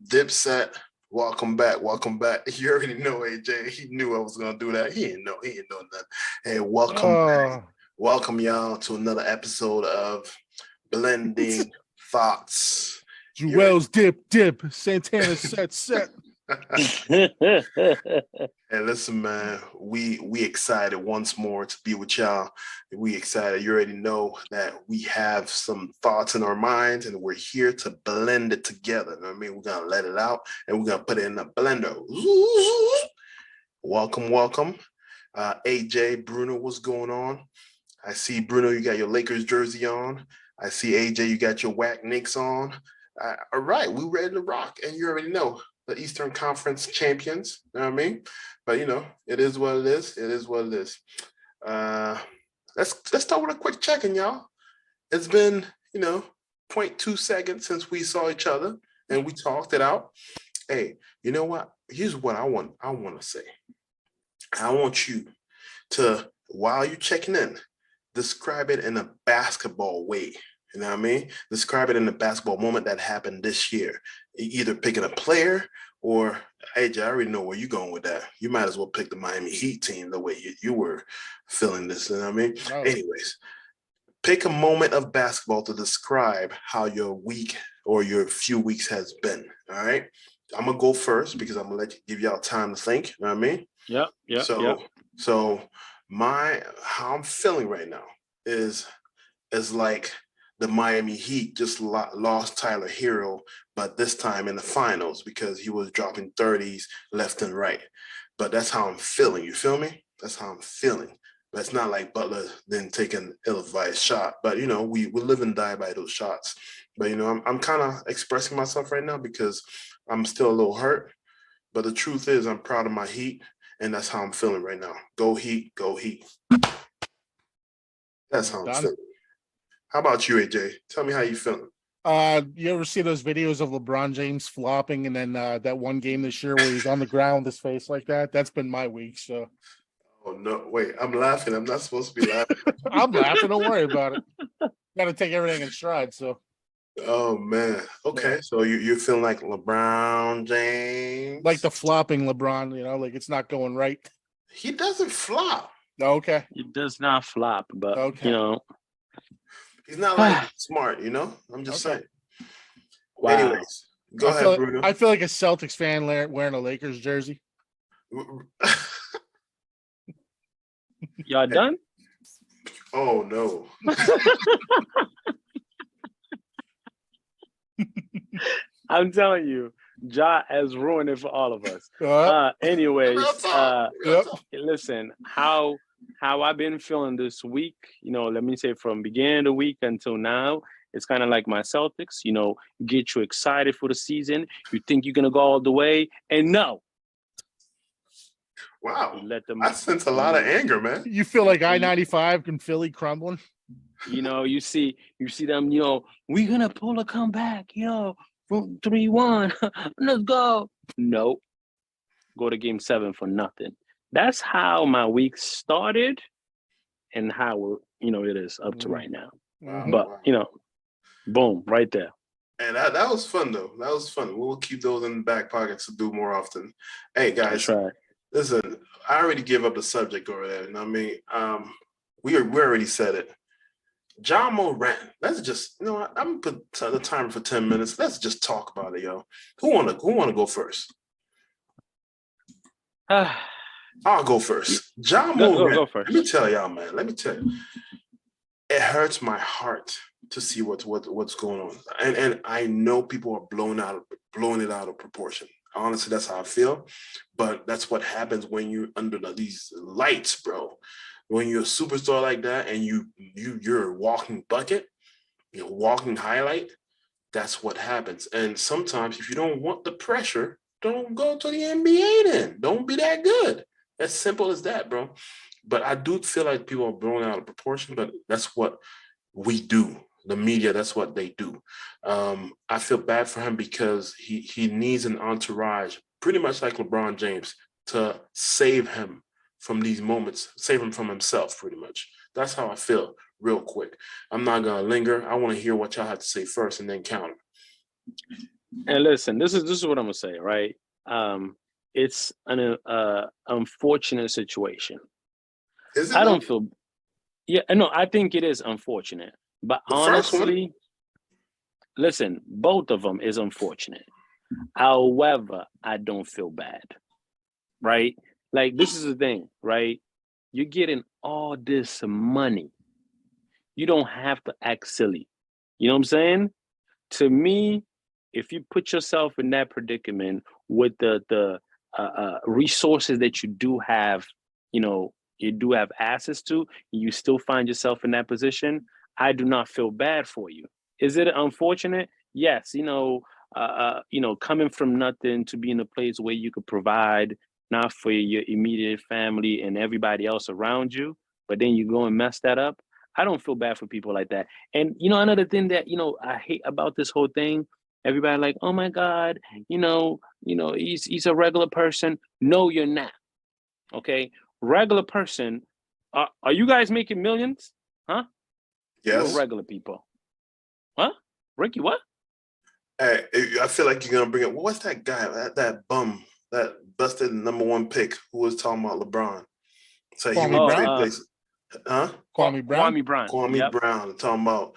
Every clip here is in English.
Dipset. Welcome back. You already know AJ. He knew I was gonna do that. He didn't know nothing. Hey, welcome back. Welcome y'all to another episode of Blending Thoughts. Jewel's dip, Santana set. Hey, listen, man. We excited once more to be with y'all. We excited. You already know that we have some thoughts in our minds, and we're here to blend it together. You know what I mean, we're gonna let it out, and we're gonna put it in the blender. Welcome. AJ, Bruno, what's going on? I see Bruno, you got your Lakers jersey on. I see AJ, you got your whack Knicks on. All right, we ready to rock, and you already know the Eastern Conference champions. You know what I mean? But it is what it is. Let's start with a quick check-in, y'all. It's been 0.2 seconds since we saw each other and we talked it out. Hey, you know what? Here's what I want to say. I want you to, while you're checking in, describe it in a basketball way. You know what I mean? Describe it in a basketball moment that happened this year. Either picking a player or, AJ, I already know where you're going with that. You might as well pick the Miami Heat team the way you were feeling this. You know what I mean? Oh. Anyways, pick a moment of basketball to describe how your week or your few weeks has been. All right? I'm going to go first because I'm going to give y'all time to think. You know what I mean? Yeah. So how I'm feeling right now is like the Miami Heat just lost Tyler Hero, but this time in the finals because he was dropping 30s left and right. But that's how I'm feeling. You feel me? That's how I'm feeling. But it's not like Butler didn't take an ill-advised shot. But, we live and die by those shots. But, I'm kind of expressing myself right now because I'm still a little hurt. But the truth is I'm proud of my Heat, and that's how I'm feeling right now. Go Heat, go Heat. That's how I'm feeling. How about you, AJ? Tell me how you feeling. You ever see those videos of LeBron James flopping and then that one game this year where he's on the ground with his face like that? That's been my week, so. Oh, no. Wait, I'm laughing. I'm not supposed to be laughing. I'm laughing. Don't worry about it. Got to take everything in stride, so. Oh, man. Okay, yeah. So you're feeling like LeBron James? Like the flopping LeBron, like it's not going right. He doesn't flop. Okay. He does not flop, but, He's not like smart, I'm just saying. Wow. Anyways, go ahead, Bruno. I feel like a Celtics fan wearing a Lakers jersey. Y'all done? Oh, no. I'm telling you, Ja has ruined it for all of us. Anyways, listen, how I've been feeling this week, let me say from beginning of the week until now, it's kind of like my Celtics, get you excited for the season. You think you're going to go all the way, and no. Wow. I sense a lot of anger, man. You feel like I-95 and Philly crumbling? You see them, we're going to pull a comeback, from 3-1. Let's go. No. Go to game 7 for nothing. That's how my week started and how, it is up to right now. Wow. But, boom, right there. And that was fun, though. That was fun. We'll keep those in the back pockets to do more often. Hey, guys. That's right. Listen, I already gave up the subject over there. You know what I mean? We already said it. Ja Morant. Let's just, I'm going to put the timer for 10 minutes. Let's just talk about it, yo. Who wanna go first? I'll go first. Ja Morant. Go first. Let me tell y'all, man. It hurts my heart to see what's going on. And I know people are blowing it out of proportion. Honestly, that's how I feel. But that's what happens when you're under these lights, bro. When you're a superstar like that and you're a walking bucket, you're a walking highlight, that's what happens. And sometimes if you don't want the pressure, don't go to the NBA then. Don't be that good. As simple as that, bro. But I do feel like people are blowing out of proportion, but that's what we do. The media, that's what they do. I feel bad for him because he needs an entourage, pretty much like LeBron James, to save him from these moments, save him from himself, pretty much. That's how I feel, real quick. I'm not gonna linger. I want to hear what y'all have to say first and then counter. And listen, this is what I'm gonna say, right? It's an unfortunate situation. Is it? I don't feel. Yeah, no, I think it is unfortunate. But The first one? honestly, listen, both of them is unfortunate. However, I don't feel bad, right? Like, this is the thing, right? You're getting all this money. You don't have to act silly. You know what I'm saying? To me, if you put yourself in that predicament with the resources that you do have, you do have access to, you still find yourself in that position, I do not feel bad for you. Is it unfortunate? Yes. Coming from nothing to be in a place where you could provide not for your immediate family and everybody else around you, but then you go and mess that up. I don't feel bad for people like that. And another thing that I hate about this whole thing, everybody like, oh my God, he's a regular person. No, you're not. Okay, regular person. Are you guys making millions? Huh? Yes. You're regular people. Huh? Ricky, what? Hey, I feel like you're gonna bring up. What's that guy? That bum, that busted #1 pick who was talking about LeBron. So he would trade places. Huh? Kwame Brown. Kwame Brown talking about,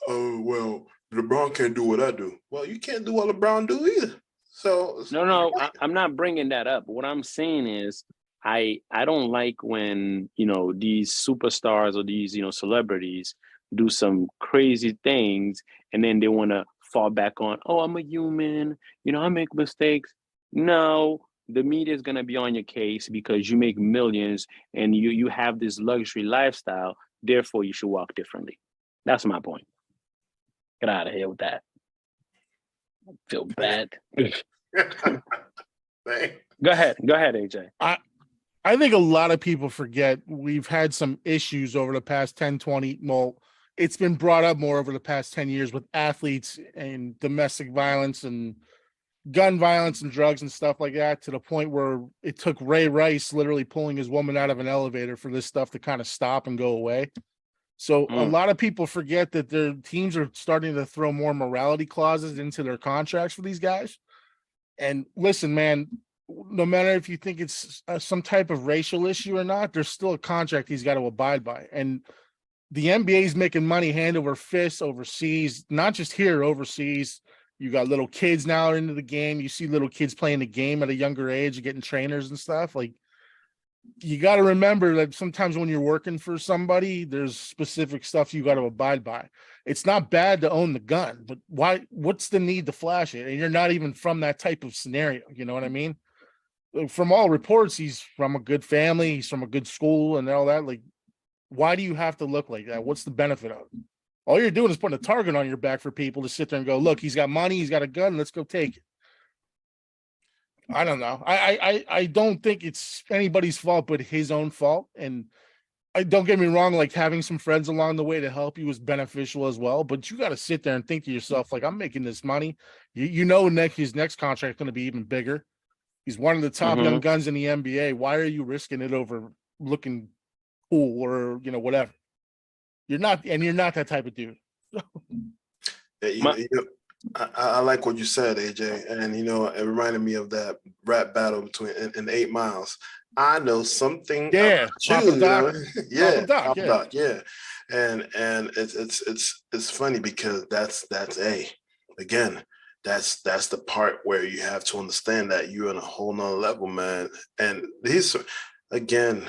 well, LeBron can't do what I do. Well, you can't do what LeBron do either. So no, I'm not bringing that up. What I'm saying is, I don't like when these superstars or these celebrities do some crazy things and then they want to fall back on, oh, I'm a human, I make mistakes. No, the media is going to be on your case because you make millions and you have this luxury lifestyle. Therefore, you should walk differently. That's my point. Get out of here with that. I feel bad. Go ahead, AJ. I think a lot of people forget we've had some issues over the past 10, 20. Well, it's been brought up more over the past 10 years with athletes and domestic violence and gun violence and drugs and stuff like that, to the point where it took Ray Rice literally pulling his woman out of an elevator for this stuff to kind of stop and go away. So a lot of people forget that their teams are starting to throw more morality clauses into their contracts for these guys. And listen, man, no matter if you think it's some type of racial issue or not, there's still a contract he's got to abide by. And the NBA is making money hand over fist overseas, not just here, overseas. You got little kids now into the game. You see little kids playing the game at a younger age, getting trainers and stuff. Like, you got to remember that sometimes when you're working for somebody, there's specific stuff you got to abide by. It's not bad to own the gun, but what's the need to flash it? And you're not even from that type of scenario. You know what I mean? From all reports, he's from a good family. He's from a good school and all that. Like, why do you have to look like that? What's the benefit of it? All you're doing is putting a target on your back for people to sit there and go, look, he's got money. He's got a gun. Let's go take it. I don't know. I don't think it's anybody's fault but his own fault. And I don't get me wrong, like having some friends along the way to help you was beneficial as well. But you got to sit there and think to yourself, like, I'm making this money. His next contract is going to be even bigger. He's one of the top young guns in the NBA. Why are you risking it over looking cool or whatever? You're not that type of dude. I like what you said, AJ, and it reminded me of that rap battle between in 8 Miles. I know something. Yeah, Papa Doc. Yeah. And it's funny because that's again, that's the part where you have to understand that you're on a whole nother level, man. And these, again,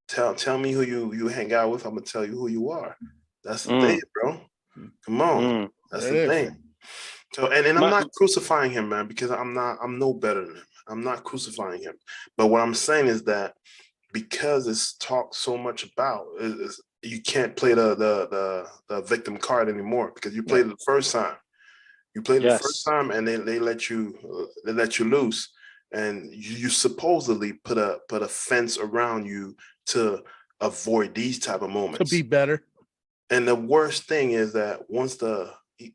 tell me who you hang out with. I'm gonna tell you who you are. That's the thing, bro. Come on, that's the thing. So, and I'm not crucifying him, man, because I'm no better than him. I'm not crucifying him. But what I'm saying is that because it's talked so much about, you can't play the victim card anymore because you played it the first time. You played it the first time, and they let you loose, and you supposedly put a fence around you to avoid these type of moments. To be better. And the worst thing is that once the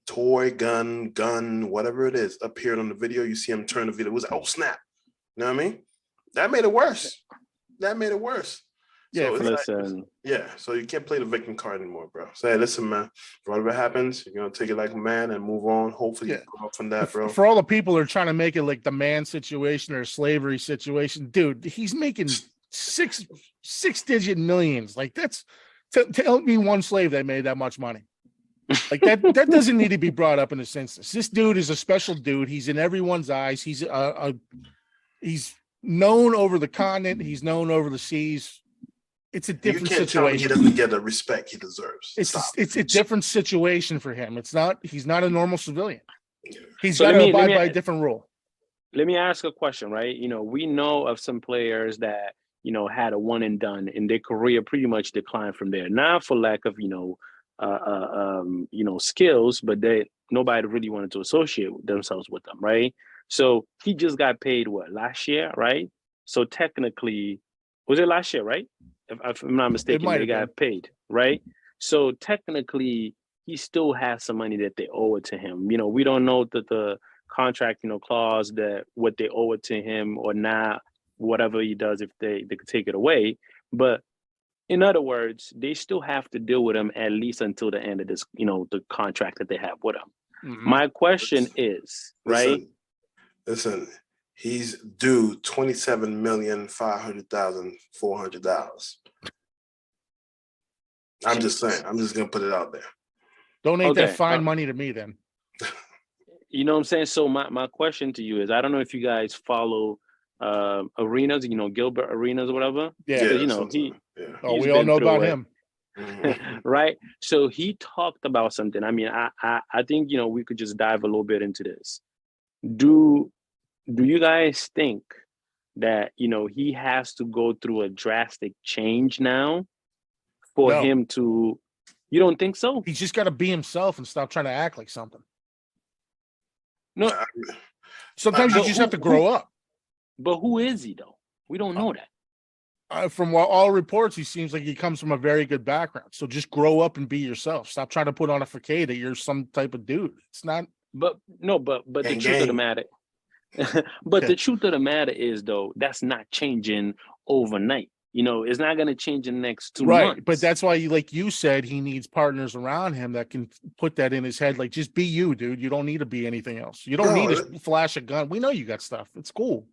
toy gun, whatever it is, appeared on the video, you see him turn the video. It was, oh snap. You know what I mean? That made it worse. Yeah, So listen. So you can't play the victim card anymore, bro. Say, hey, listen, man, whatever happens, you're gonna take it like a man and move on. Hopefully you grow up from that, bro. For all the people who are trying to make it like the man situation or slavery situation, dude, he's making six-digit millions. Like that's tell me one slave that made that much money. Like that doesn't need to be brought up in this instance. This dude is a special dude. He's in everyone's eyes. He's known over the continent. He's known over the seas. It's a different situation. He doesn't get the respect he deserves. It's a different situation for him. He's not a normal civilian. He's So got let to me- abide let me- by a different rule. Let me ask a question, right? We know of some players that, had a one and done and their career pretty much declined from there. Not for lack of, skills, but nobody really wanted to associate themselves with them, right? So he just got paid last year, right? So technically, was it last year, right? If I'm not mistaken, might they have got paid, right? So technically, he still has some money that they owe it to him. We don't know that the contract, clause that what they owe it to him or not, whatever he does, if they could take it away. But in other words, they still have to deal with him at least until the end of this, the contract that they have with him. Mhm. My question is, right? Listen, he's due $27,500,400. I'm just saying. I'm just gonna put it out there. Donate Okay, that fine money to me then. You know what I'm saying? So my question to you is, I don't know if you guys follow Arenas, Gilbert Arenas or whatever. Yeah. Because, Oh, he's we all been know through about it. him. Mhm. Right. So he talked about something. I mean, I think, we could just dive a little bit into this. Do you guys think that, he has to go through a drastic change now for No. him to, you don't think so? He's just got to be himself and stop trying to act like something. No, Sometimes you just have to grow up. but who is he though? We don't know that. From all reports, he seems like he comes from a very good background. So just grow up and be yourself. Stop trying to put on a facade that you're some type of dude. It's not. But the Gang, truth of the gang. matter, the truth of the matter is though, that's not changing overnight. It's not going to change in the next 2 Right. months. But that's why, like you said, he needs partners around him that can put that in his head. Like, just be you, dude. You don't need to be anything else. You don't Bro, need to flash a gun. We know you got stuff. It's cool.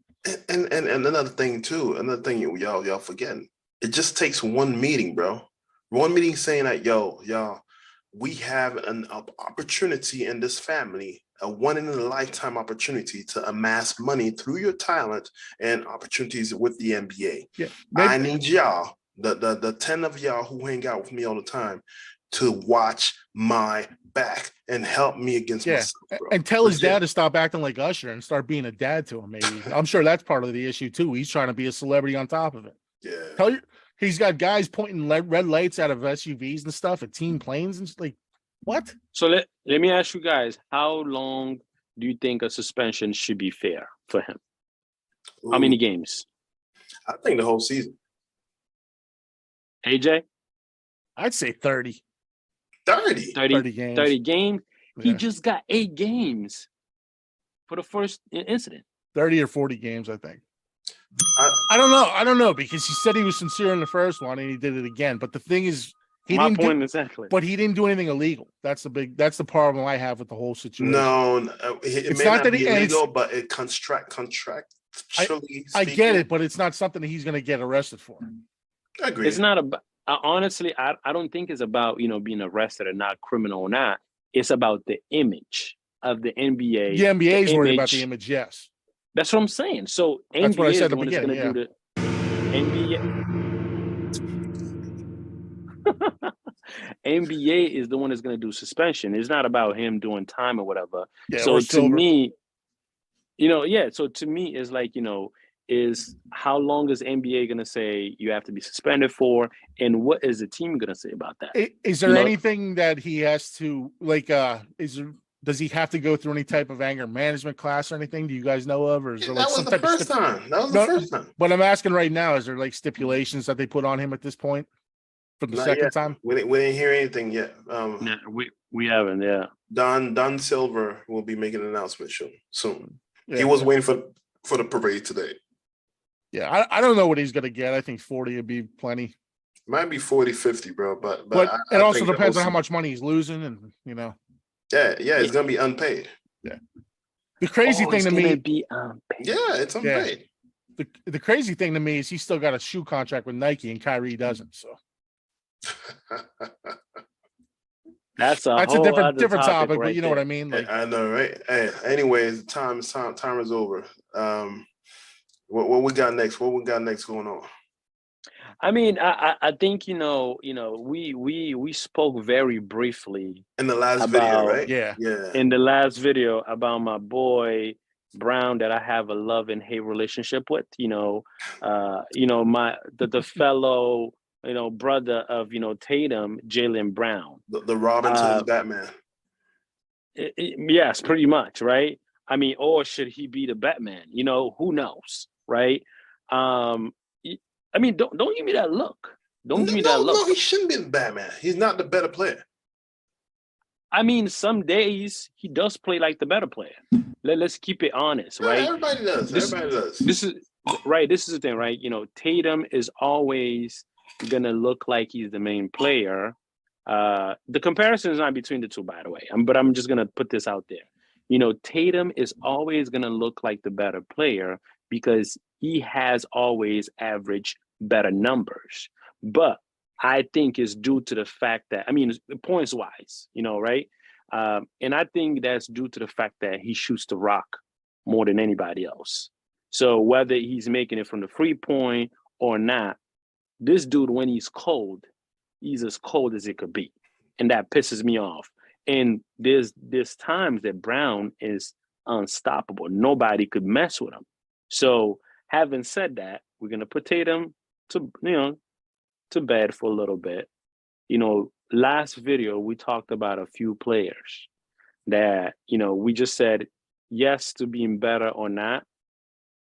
And another thing y'all forgetting. It just takes one meeting, bro. One meeting saying that, y'all, we have an opportunity in this family, a one in a lifetime opportunity to amass money through your talent and opportunities with the NBA. Yeah. I need y'all, the 10 of y'all who hang out with me all the time, to watch my back and help me against myself, bro. And tell his Legit. dad to stop acting like Usher and start being a dad to him. Maybe I'm sure that's part of the issue too. He's trying to be a celebrity on top of it. Yeah. He's got guys pointing red lights out of SUVs and stuff at team planes and like, what? So let me ask you guys, how long do you think a suspension should be fair for him? How many games? I think the whole season. AJ? I'd say 30. 30. 30 games. 30 games. He Yeah. just got 8 games for the first incident. 30 or 40 games, I think. I- I don't know because he said he was sincere in the first one and he did it again. But the thing is, he My didn't point exactly. but he didn't do anything illegal. That's the problem I have with the whole situation. No, it It's may not not that be he- and it's- illegal, but it contractually I get it, but it's not something that he's going to get arrested for. I agree. It's not about, honestly, I don't think it's about, being arrested or not, criminal or not. It's about the image of the NBA. The NBA is worried about image. the image, yes. That's what I'm saying. So That's what I NBA said is the at the one that's going to beginning, do the NBA is the one that's going to do suspension. It's not about him doing time or whatever. Yeah, So or to silver. me, so to me, it's like, is how long is NBA gonna say you have to be suspended for, and what is the team gonna say about that? Is there anything that he has to does he have to go through any type of anger management class or anything? Do you guys know of, or is there like that was the first time? That was the first time. But I'm asking right now, is there like stipulations that they put on him at this point for the second time? We didn't hear anything yet. Yeah, we haven't. Yeah, Don Silver will be making an announcement soon. Yeah. He was waiting for the parade today. Yeah, I don't know what he's gonna get. I think 40 would be plenty. Might be 40, 50, bro. But it also depends on how much money he's losing, and Yeah, it's gonna be unpaid. Yeah. The crazy thing to me, it's unpaid. Yeah. The crazy thing to me is he's still got a shoe contract with Nike, and Kyrie doesn't. So that's a different topic, right, but you know what I mean. Like, I know, right? Hey, anyways, time is over. What we got next? What we got next going on? I mean, I think we spoke very briefly in the last video, right? Yeah. In the last video about my boy Brown that I have a love and hate relationship with. The fellow brother of Tatum, Jaylen Brown, the Robin to his Batman. Yes, pretty much, right? I mean, or should he be the Batman? Who knows, right? I mean, don't give me that look. Don't give me that look. No, he shouldn't be the Batman. He's not the better player. I mean, some days he does play like the better player. Let's keep it honest, right? Everybody does. This is right. This is the thing, right? Tatum is always gonna look like he's the main player. The comparison is not between the two, by the way. But I'm just gonna put this out there. Tatum is always gonna look like the better player because he has always averaged better numbers. But I think it's due to the fact that, points wise, right? And I think that's due to the fact that he shoots the rock more than anybody else. So whether he's making it from the 3-point or not, this dude, when he's cold, he's as cold as it could be. And that pisses me off. And there's times that Brown is unstoppable. Nobody could mess with him. So having said that, we're going to put Tatum to bed for a little bit. Last video, we talked about a few players that, we just said yes to being better or not.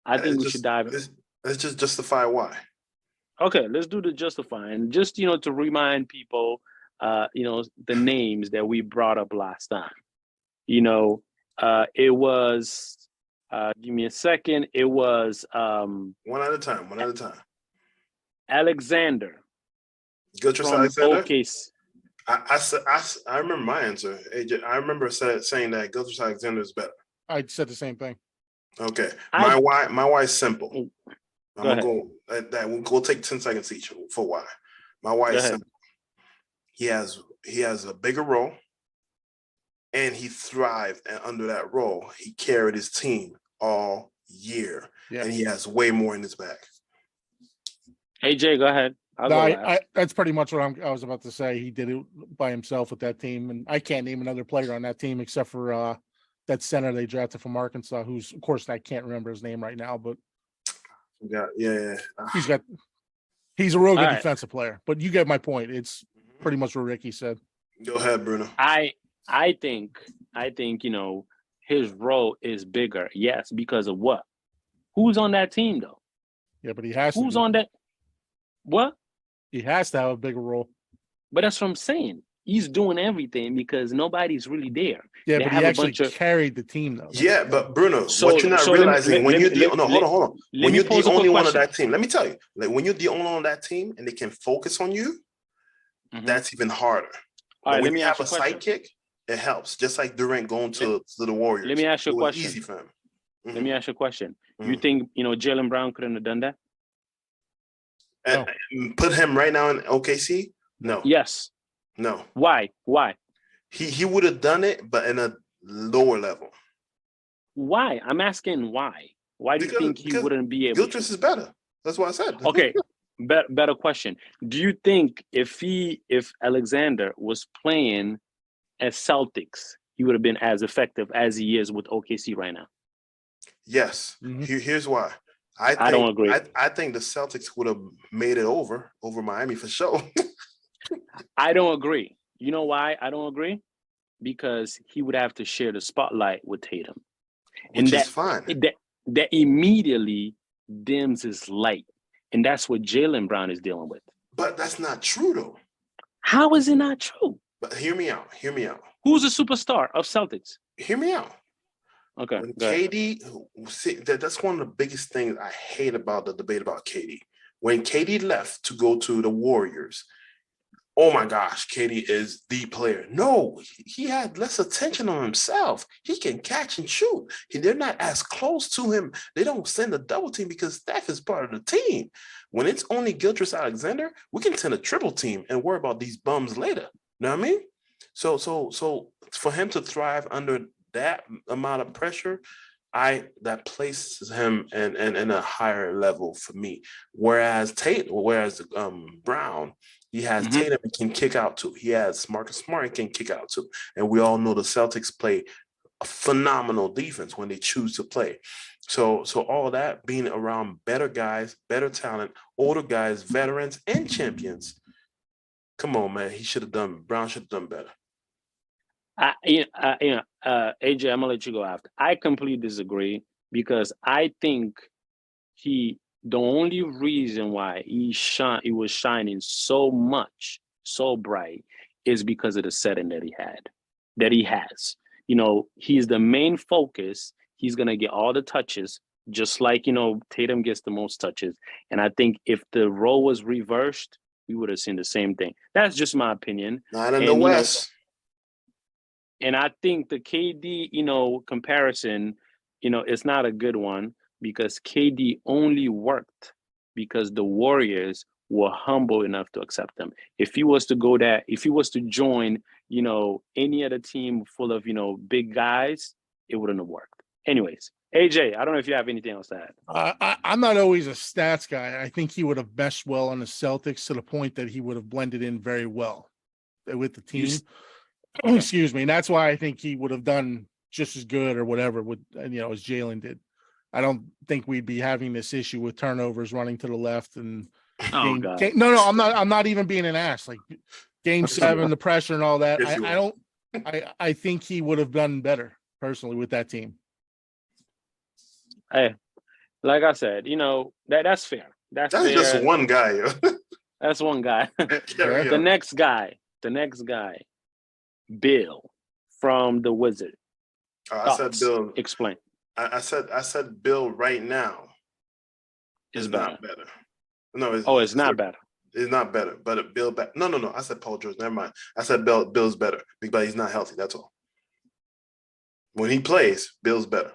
I think we should dive in. Let's just justify why. Okay, let's do the justifying. Just, to remind people, the names that we brought up last time. It was, give me a second. It was one at a time. Alexander. Gilgeous Alexander. OKC. I remember my answer. AJ, I remember saying that Gilgeous Alexander is better. I said the same thing. Okay. My why is simple. We'll take 10 seconds each for why. My why is simple. He has a bigger role, and he thrived under that role. He carried his team all year, and he has way more in his back. AJ, go ahead. That's pretty much what I was about to say. He did it by himself with that team, and I can't name another player on that team except for that center they drafted from Arkansas, who's, of course, I can't remember his name right now, but he's a real good defensive player. But you get my point. It's pretty much what Ricky said. Go ahead, Bruno. I think his role is bigger. Yes, because of what? Who's on that team though? Yeah, but he has. Who's on that? What? He has to have a bigger role. But that's what I'm saying. He's doing everything because nobody's really there. Yeah, but he actually carried the team though. Yeah, but Bruno, what you're not realizing when you're the hold on. When you're the only one on that team, let me tell you, like when you're the only one on that team and they can focus on you, that's even harder. All right, when you have a sidekick, it helps. Just like Durant going to the Warriors. Let me ask you a question. Easy for him. Let me ask you a question. You think Jaylen Brown couldn't have done that? Put him right now in OKC? No. Yes. No. Why? He would have done it, but in a lower level. Why? I'm asking why. Why do you think he wouldn't be able? Gilgeous is better. That's what I said. Okay. Better question. Do you think if Alexander was playing as Celtics, he would have been as effective as he is with OKC right now? Yes. Here's why. I don't agree. I think the Celtics would have made it over Miami for sure. I don't agree. You know why I don't agree? Because he would have to share the spotlight with Tatum, Which is fine. That immediately dims his light, and that's what Jaylen Brown is dealing with. But that's not true, though. How is it not true? But hear me out. Who's the superstar of Celtics? Hear me out. Okay. When KD, that's one of the biggest things I hate about the debate about KD. When KD left to go to the Warriors, oh my gosh, KD is the player. No, he had less attention on himself. He can catch and shoot. They're not as close to him. They don't send a double team because Steph is part of the team. When it's only Gilgeous-Alexander, we can send a triple team and worry about these bums later. You know what I mean? So for him to thrive under that amount of pressure, that places him in a higher level for me. Whereas Brown, he has Tatum can kick out to. He has Marcus Smart can kick out to. And we all know the Celtics play a phenomenal defense when they choose to play. So all that being around better guys, better talent, older guys, veterans, and champions. Come on, man. Brown should have done better. AJ, I'm gonna let you go after. I completely disagree because I think the only reason why he was shining so much, so bright, is because of the setting that he has. He's the main focus. He's gonna get all the touches, just like Tatum gets the most touches. And I think if the role was reversed, we would have seen the same thing. That's just my opinion. Not in the West. And I think the KD, comparison, it's not a good one because KD only worked because the Warriors were humble enough to accept him. If he was to join, any other team full of, big guys, it wouldn't have worked. Anyways, AJ, I don't know if you have anything else to add. I'm not always a stats guy. I think he would have meshed well on the Celtics to the point that he would have blended in very well with the team. Excuse me. And that's why I think he would have done just as good or whatever as Jaylen did. I don't think we'd be having this issue with turnovers running to the left and no, I'm not even being an ass. Like game 7, the pressure and all that. I think he would have done better personally with that team. Hey, like I said, that's fair. That's fair. Just one guy. That's one guy. The next guy, Bill from the Wizard. I said Bill. Explain. I said Bill right now is not better. No, it's not better. It's not better, but Bill back. No. I said Paul George. Never mind. I said Bill's better because he's not healthy. That's all. When he plays, Bill's better.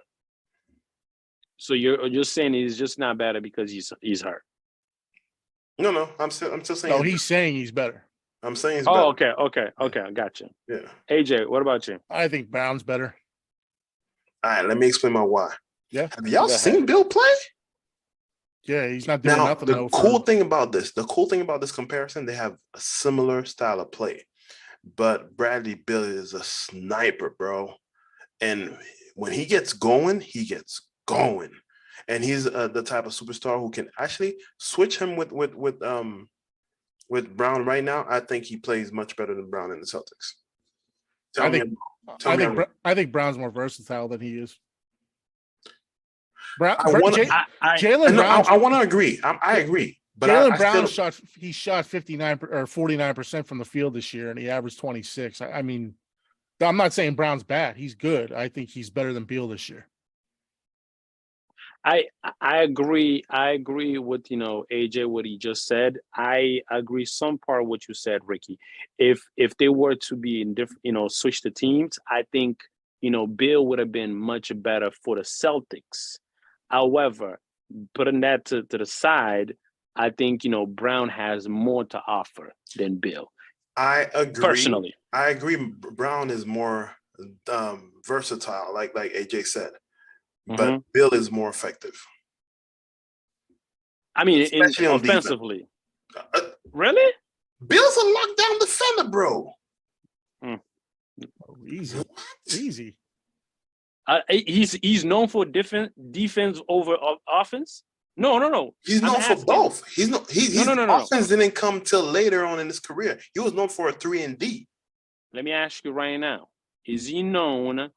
So you're just saying he's just not better because he's hurt. No. I'm still saying. No, he's saying he's better. I'm saying he's better. Okay. I got you. Yeah. AJ, what about you? I think Brown's better. All right, let me explain my why. Yeah. Have y'all seen Bill play? Yeah, he's not doing nothing. The cool thing about this comparison, they have a similar style of play. But Bradley Beal is a sniper, bro. And when he gets going, he gets going. And he's the type of superstar who can actually switch him with Brown right now. I think he plays much better than Brown in the Celtics. I think Brown's more versatile than he is. Jaylen Brown. I want to agree. I agree. But Jaylen Brown shot 59 or 49% from the field this year, and he averaged 26. I mean, I'm not saying Brown's bad. He's good. I think he's better than Beal this year. I agree. I agree with AJ what he just said. I agree some part of what you said, Ricky. If they were to be in different, switch the teams, I think Bill would have been much better for the Celtics. However, putting that to the side, I think Brown has more to offer than Bill. I agree. Personally, I agree. Brown is more versatile, like AJ said. But Bill is more effective. I mean, offensively. Really? Bill's a lockdown defender, bro. Easy. He's known for defense over offense. No. He's I'm known for asking. both. He's no. His No. offense didn't come till later on in his career. He was known for a 3 and D. Let me ask you right now: is he known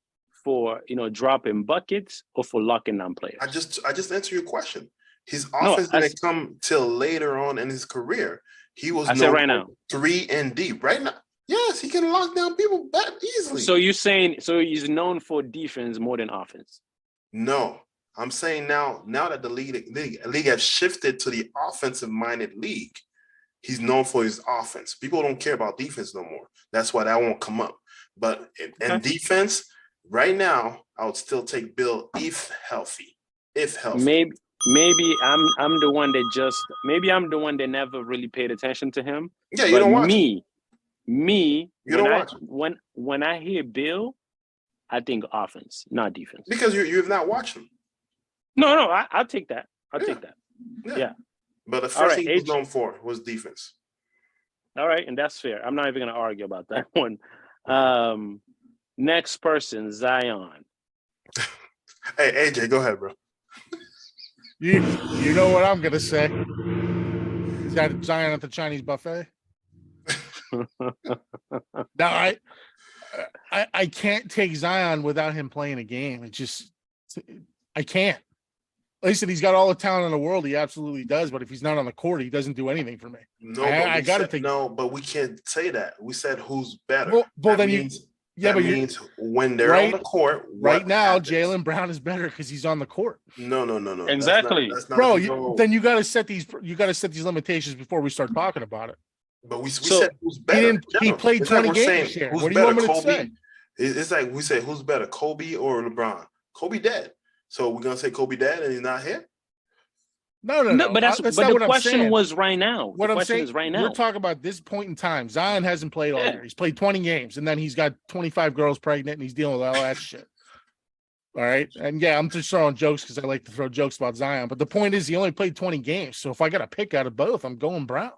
for dropping buckets or for locking down players? I just answered your question. His No, offense didn't come till later on in his career. He was I said known right for now. 3 and D. Right now, yes, he can lock down people that easily. So you're saying he's known for defense more than offense? No, I'm saying now that the league has shifted to the offensive-minded league, he's known for his offense. People don't care about defense no more. That's why that won't come up. But in defense, right now, I would still take Bill if healthy. If healthy. Maybe I'm the one that never really paid attention to him. Yeah, you don't watch me. You don't watch when I hear Bill, I think offense, not defense. Because you have not watched him. No, I'll take that. I'll take that. Yeah. But the first thing he was known for was defense. All right, and that's fair. I'm not even going to argue about that one. Next person, Zion. Hey, AJ, go ahead, bro. You know what I'm gonna say? Is that Zion at the Chinese buffet? No, I can't take Zion without him playing a game. I can't. Listen, he's got all the talent in the world. He absolutely does. But if he's not on the court, he doesn't do anything for me. No, I got to take. No, but we can't say that. We said who's better. Well, then means when they're on the court. Right now, Jaylen Brown is better because he's on the court. No. Exactly, that's not bro. Then you got to set these. You got to set these limitations before we start talking about it. But we said who's better. He played 20 games here. What do you want me to say? It's like we say who's better, Kobe or LeBron? Kobe dead. So we're gonna say Kobe dead and he's not here? No. But the question was right now. What I'm saying is right now. We're talking about this point in time. Zion hasn't played all year. He's played 20 games, and then he's got 25 girls pregnant, and he's dealing with all that shit. All right. And yeah, I'm just throwing jokes because I like to throw jokes about Zion. But the point is, he only played 20 games. So if I got to pick out of both, I'm going Brown.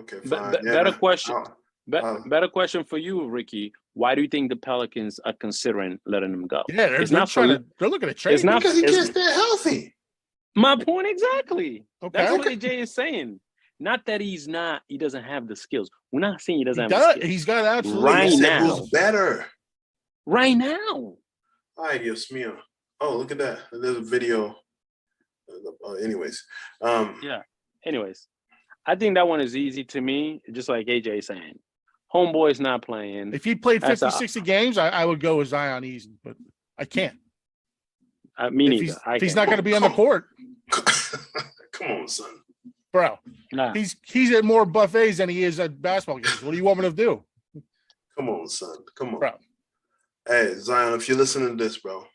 Okay, fine. Better question. Better question for you, Ricky. Why do you think the Pelicans are considering letting him go? Yeah, they're looking at trade because he can't stay healthy. My point exactly. Okay. That's what AJ is saying. Not that he doesn't have the skills. We're not saying he doesn't have the skills. He's got absolutely right now. Who's better? Right now. Ay, Dios mío. Oh, look at that. There's a video. Anyways. Yeah. Anyways. I think that one is easy to me, just like AJ saying. Homeboy's not playing. If he played 50, 60 games, I would go with Zion easy, but I can't. Me neither. If he's not going to be on the court. Come on, son. Bro, he's at more buffets than he is at basketball games. What do you want me to do? Come on, son. Come on. Bro. Hey, Zion, if you're listening to this, bro,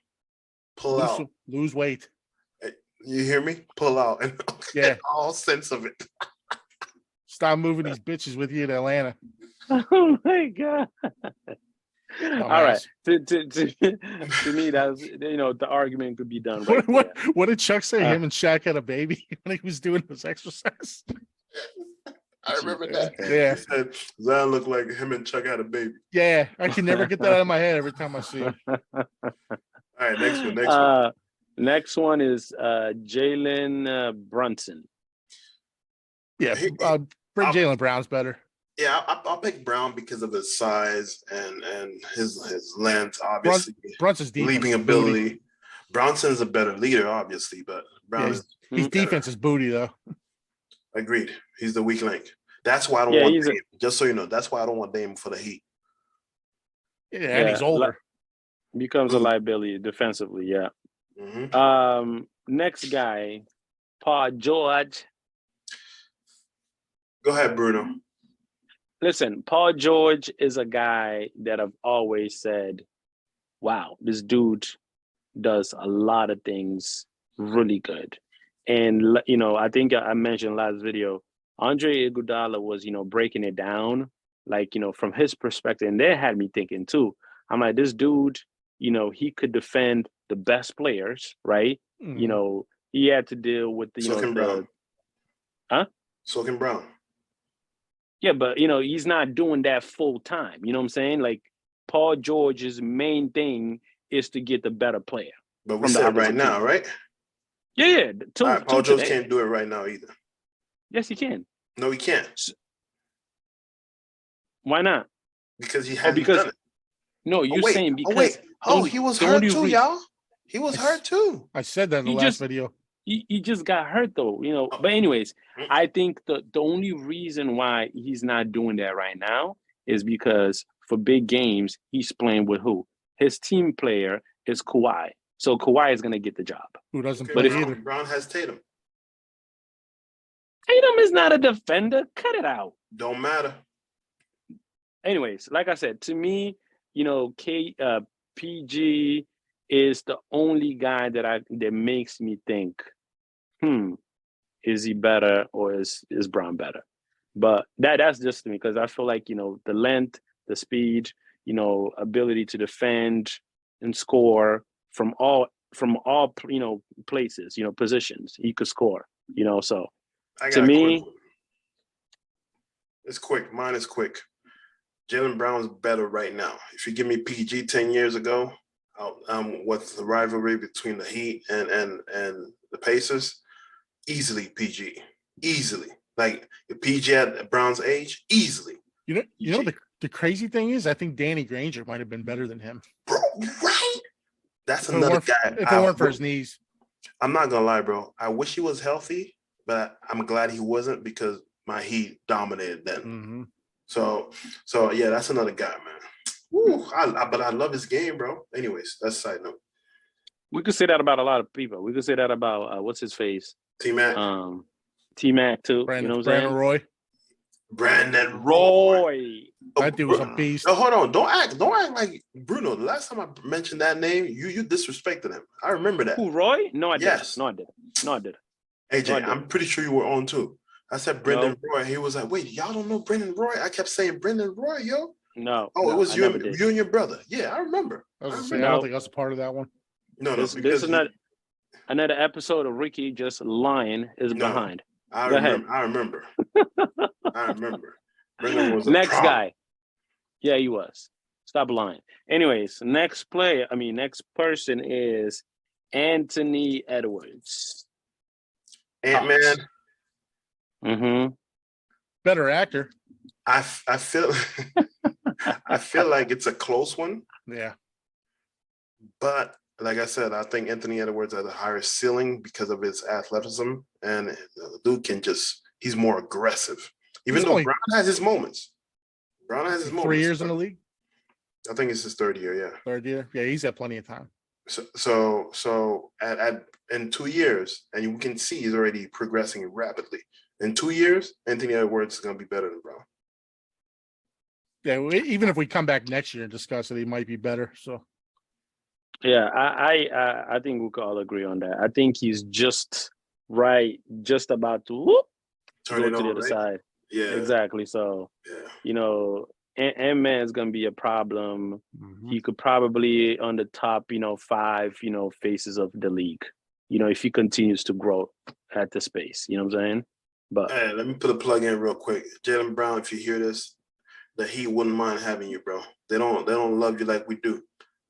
pull out. Lose weight. Hey, you hear me? Pull out. And yeah. All sense of it. Stop moving these bitches with you to Atlanta. Oh my God. All right. To me, that's the argument could be done. Right what did Chuck say? Him and Shaq had a baby when he was doing his exercise. I remember that. Yeah. He said Zion looked like him and Chuck had a baby. Yeah, I can never get that out of my head every time I see it. All right, next one. Next one is Jalen Brunson. Yeah, Jaylen Brown's better. Yeah, I'll pick Brown because of his size and his length, obviously. Brunson's defense, leaping ability. Booty. Bronson's a better leader, obviously, but Brown his defense is booty though. Agreed. He's the weak link. That's why I don't want Dame. Just so you know, that's why I don't want Dame for the Heat. Yeah, and he's older. Becomes a liability defensively, yeah. Mm-hmm. Next guy, Paul George. Go ahead, Bruno. Listen, Paul George is a guy that I've always said, wow, this dude does a lot of things really good. And, I think I mentioned last video, Andre Iguodala was, breaking it down, from his perspective. And that had me thinking too. I'm like, this dude, he could defend the best players, right? Mm-hmm. He had to deal with Brown. Soaking Brown. Yeah, but he's not doing that full time. You know what I'm saying? Like Paul George's main thing is to get the better player. But we said right now, right? Yeah. All right, Paul George can't do it right now either. Yes, he can. No, he can't. Why not? Because he hasn't done it. No, you're saying because he was hurt too, y'all. He was hurt too. I said that in the last video. He just got hurt though, But anyways, I think the only reason why he's not doing that right now is because for big games, he's playing with who? His team player is Kawhi. So Kawhi is gonna get the job. Who doesn't play either? Brown has Tatum. Tatum is not a defender. Cut it out. Don't matter. Anyways, like I said, to me, PG is the only guy that makes me think, is he better or is Brown better? But that's just me because I feel like, the length, the speed, ability to defend and score from all places, positions, he could score, so to me, it's quick. Mine is quick. Jaylen Brown's better right now. If you give me PG 10 years ago, with the rivalry between the Heat and the Pacers, easily PG. Easily. Like if PG at Brown's age, easily. The crazy thing is, I think Danny Granger might have been better than him. Bro, right? That's another guy. If it weren't for his knees. I'm not gonna lie, bro. I wish he was healthy, but I'm glad he wasn't because my Heat dominated then. Mm-hmm. So yeah, that's another guy, man. Woo, but I love his game, bro. Anyways, that's a side note. We could say that about a lot of people. We could say that about what's his face, T-Mac. T-Mac too. Brandon Roy. Brandon Roy. That dude was a beast. Oh, hold on. Don't act like Bruno. The last time I mentioned that name, you disrespected him. I remember that. Who, Roy? No, I didn't. Yes. No, I didn't. AJ, I'm pretty sure you were on too. I said Brendan Roy. He was like, wait, y'all don't know Brendan Roy? I kept saying Brendan Roy, yo. No. Oh, it was you and your brother. Yeah, I remember. I don't think I was a part of that one. No. This is not another episode of Ricky just lying behind. I remember. Brendan was next guy. Yeah, he was. Stop lying. Anyways, next person is Anthony Edwards. Ant-Man. Mm-hmm. Better actor. I feel I feel like it's a close one. Yeah. But like I said, I think Anthony Edwards has a higher ceiling because of his athleticism, and the dude he's more aggressive. Even though Brown has his moments. 3 years in the league? I think it's his third year, yeah. Third year? Yeah, he's had plenty of time. So in 2 years, and you can see he's already progressing rapidly. In 2 years, Anthony Edwards is going to be better than Brown. Yeah, even if we come back next year and discuss it, he might be better. So, yeah, I think we can all agree on that. I think he's just about to turn go it to on, the other side. Yeah, exactly. So, Ant-Man is going to be a problem. Mm-hmm. He could probably on the top, 5, faces of the league. If he continues to grow at the space. You know what I'm saying? But hey, let me put a plug in real quick. Jaylen Brown, if you hear this, the Heat wouldn't mind having you, bro. They don't love you like we do.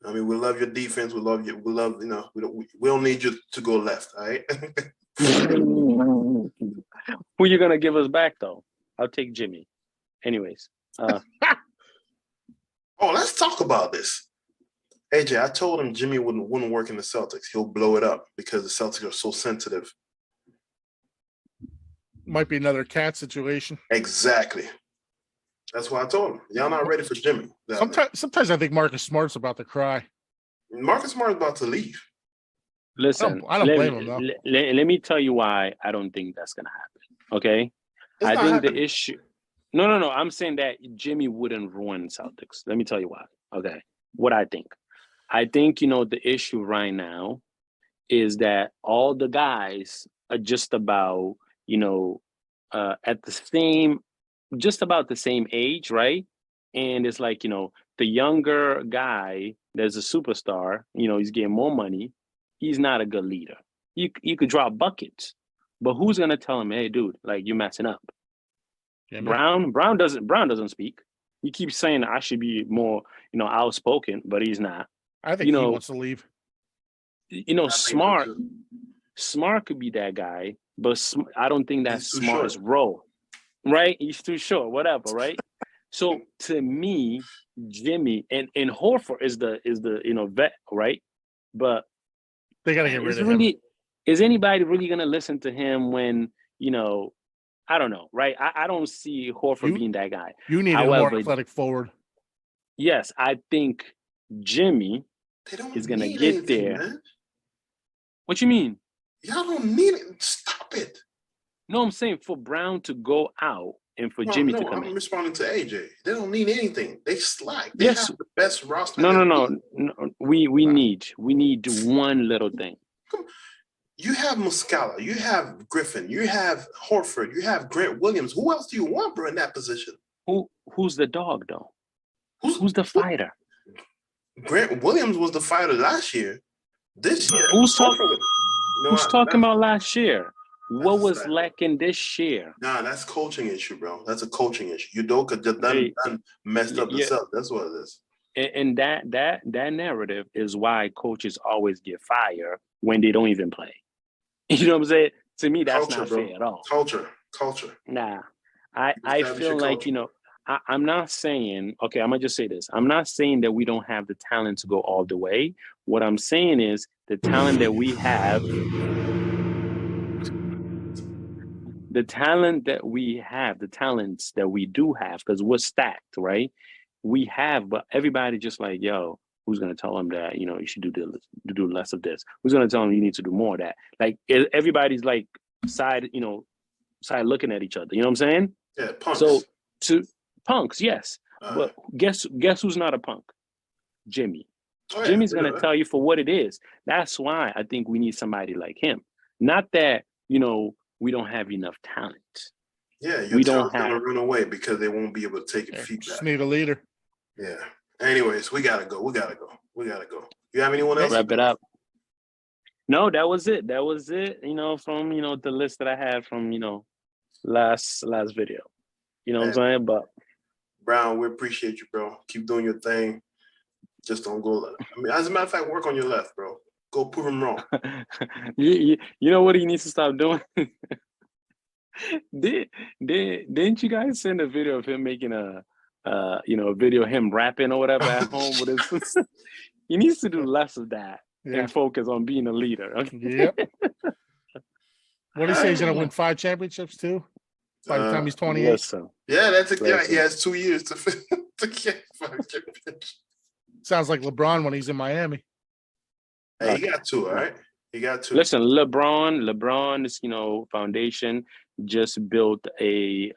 I mean, we love your defense. We love you. We love, we don't need you to go left. All right. Who you gonna give us back though? I'll take Jimmy. Anyways. Let's talk about this. AJ, I told him Jimmy wouldn't work in the Celtics. He'll blow it up because the Celtics are so sensitive. Might be another cat situation. Exactly. That's why I told him. Y'all not ready for Jimmy. Sometimes I think Marcus Smart's about to cry. Marcus Smart's about to leave. Listen, I don't blame him though. Let me tell you why I don't think that's gonna happen. Okay, I think the issue. No. I'm saying that Jimmy wouldn't ruin Celtics. Let me tell you why. Okay, what I think. I think the issue right now is that all the guys are just about at just about the same age, right? And it's like the younger guy, there's a superstar. He's getting more money. He's not a good leader. You could drop buckets, but who's gonna tell him, hey, dude, like you're messing up? Yeah, Brown doesn't speak. He keeps saying I should be more, outspoken, but he's not. I think he wants to leave. Smart. Smart could be that guy, but I don't think that's He's too Smart's short. role. Right? He's too short, whatever, right? So to me, Jimmy and Horford is the vet, right? But They got to get rid is of him. really is anybody really gonna listen to him when I don't know, right? I don't see Horford being that guy. You need a more athletic forward. Yes, I think Jimmy is gonna get there. Man. What you mean? Y'all don't need it. Stop it. No, I'm saying for Brown to go out and for Jimmy to come in. I'm responding to AJ. They don't need anything. They slack. They have the best roster. No. We need one little thing. You have Muscala, you have Griffin, you have Horford, you have Grant Williams. Who else do you want, bro, in that position? Who's the dog though? Who's the fighter? Grant Williams was the fighter last year. This year, who's talking about last year? What was lacking this year? Nah, that's coaching issue, bro. That's a coaching issue. Udoka just done messed up himself. That's what it is. And that narrative is why coaches always get fired when they don't even play. You know what I'm saying? To me, that's not fair at all. Culture. Nah, I feel like, I'm not saying, okay, I'm going to just say this. I'm not saying that we don't have the talent to go all the way. What I'm saying is the talent that we have, the talents that we do have, because we're stacked, right? We have, but everybody just like, yo, who's going to tell them that, you should do less of this? Who's going to tell them you need to do more of that? Like everybody's like side looking at each other. You know what I'm saying? Yeah, punks. So to punks, yes. But guess who's not a punk? Jimmy. Jimmy's going to tell you for what it is. That's why I think we need somebody like him. Not that, we don't have enough talent. Yeah, your talent's going to run away because they won't be able to take your feedback. Just need a leader. Yeah. Anyways, we gotta go. You have anyone else? Wrap it up. No, that was it. From the list that I had from last video. You know what I'm saying? But Brown, we appreciate you, bro. Keep doing your thing. Just don't go left. As a matter of fact, work on your left, bro. Go prove him wrong. you know what he needs to stop doing? Didn't you guys send a video of him making a video of him rapping or whatever at home with his? He needs to do less of that and focus on being a leader. Okay? Yep. What do you say? He's gonna win 5 championships too by the time he's 28. Listen. Yeah, that's a guy. He has 2 years to get 5 championships. Sounds like LeBron when he's in Miami. Hey, he got 2, all right? He got 2. Listen, LeBron's foundation just built a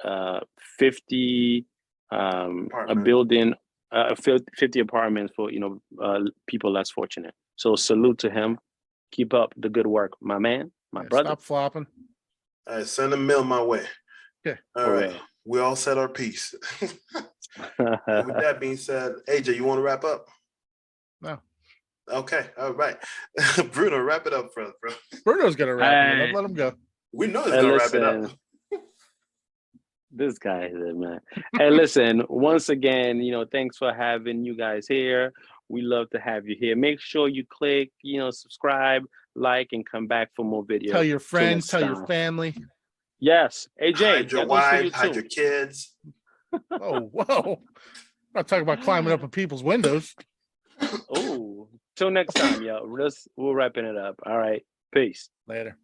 50 a building 50 apartments for people less fortunate. So salute to him. Keep up the good work, my man, my brother. Stop flopping. All right, send a mail my way. Okay. All right. We all said our piece. With that being said, AJ, you want to wrap up? No. Okay. All right. Bruno, wrap it up for us, bro. Bruno's gonna wrap it up. Let him go. We know he's gonna wrap it up. This guy is man. Hey, listen, once again, thanks for having you guys here. We love to have you here. Make sure you click, subscribe, like, and come back for more videos. Tell your friends, tell your family. Yes. AJ, hide your wife, hide your kids. Oh, whoa. I'm not talking about climbing up on people's windows. Oh, till next time, yo. We're wrapping it up. All right. Peace. Later.